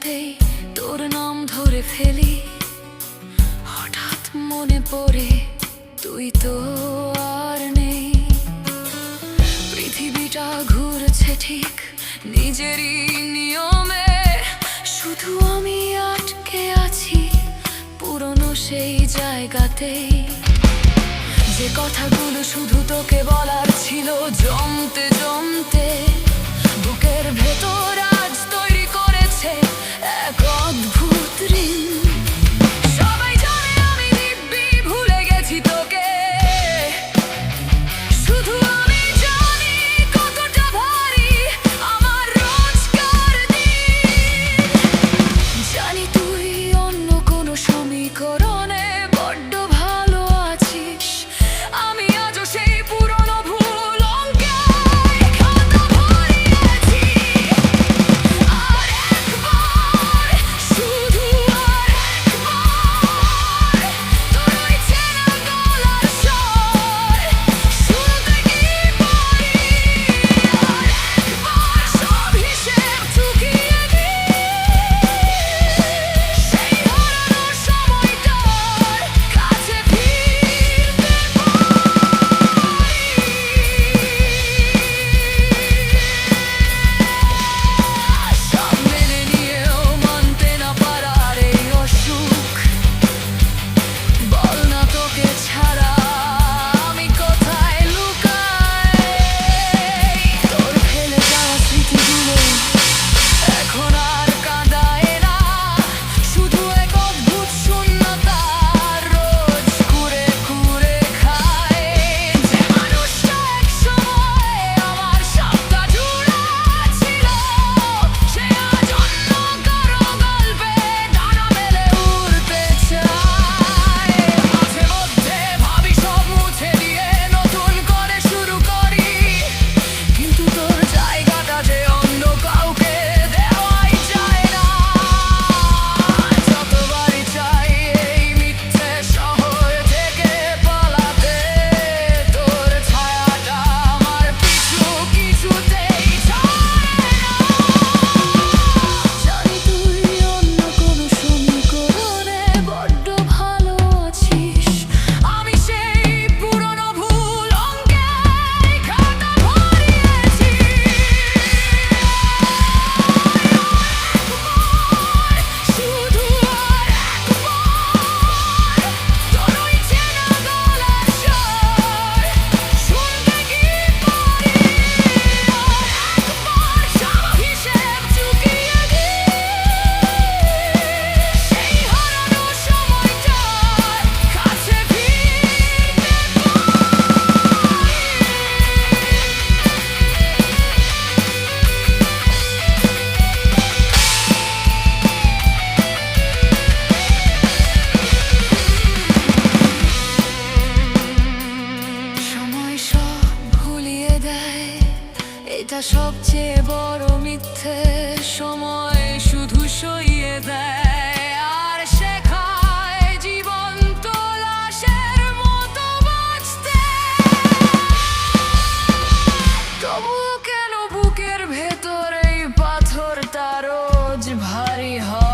শুনতেই তোর নাম ধরে ফেলি। হঠাৎ মনে পড়ে তুই তো আর নেই। পৃথিবীটা ঘুরছে ঠিক নিজেরই নিয়মে, শুধু আমি আটকে আছি পুরনো সেই জায়গাতেই। যে কথাগুলো শুধু তোকে বলার ছিল, জমতে জমতে বুকের ভেতর আজ তৈরি করেছে এক অদ্ভুত ঋণ। সবাই জানে আমি দিব্যি ভুলে গেছি তোকে, শুধু আমি জানি কতটা ভারী আমার রোজকার দিন। জানি তুই অন্য কোনো সমীকরণে বড্ড ভালো আছিস, আমি আজও সেই পুরনো ভুল অঙ্কে খাতা ভরিয়েছি। আর একবার, শুধু আর একবার তোর ওই চেনা গলার স্বর শুনতে কি পারি? আর একবার সব হিসেব চুকিয়ে দিই, সেই হারানো সময়টার কাছে ফিরতে সব মেনে নিয়েও মানতে না পারার এই অসুখ। বল না তোকে ছাড়া আমি কোথায় লুকাই? তোর ফেলে যাওয়া স্মৃতিগুলো এখন আর কাঁদায় না, শুধু এক অদ্ভুত শূন্যতা রোজ কুরে কুরে খায়। যে মানুষটা এক সময় আমার সবটা জুড়ে ছিল, সে আজ অন্য কারো গল্পে ডানা মেলে উড়তে চায়। মাঝে মধ্যে ভাবি সব মুছে দিয়ে নতুন করে শুরু করি, কিন্তু তোর জায়গাটা যে অন্য কাউকে দেওয়াই যায় না। যতবারই চাই এই মিথ্যে শহর থেকে পালাতে, তোর ছায়াটা আমার পিছু কিছুতেই ছাড়ে না। জানি তুই অন্য কোনো সমীকরণে বড্ড ভালো আছিস, আমি সেই পুরনো ভুল অঙ্কে খাতা ভরিয়েছি। শুধু আর একবার তোর ওই চেনা গলার স্বর শুনতে কি পারি? আর একবার সব হিসেব চুকিয়ে দিই, সেই হারানো সময়টার কাছে ফিরতে সময় সব ভুলিয়ে দেয়, এটা সবচেয়ে বড় মিথ্যে। সময় শুধু সইয়ে দেয় আর শেখায় জীবন্ত লাশের মতো বাঁচতে। তবুও কেন বুকের ভেতর এই পাথরটা রোজ ভারী হয়?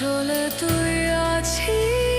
আসলে তুই আছিস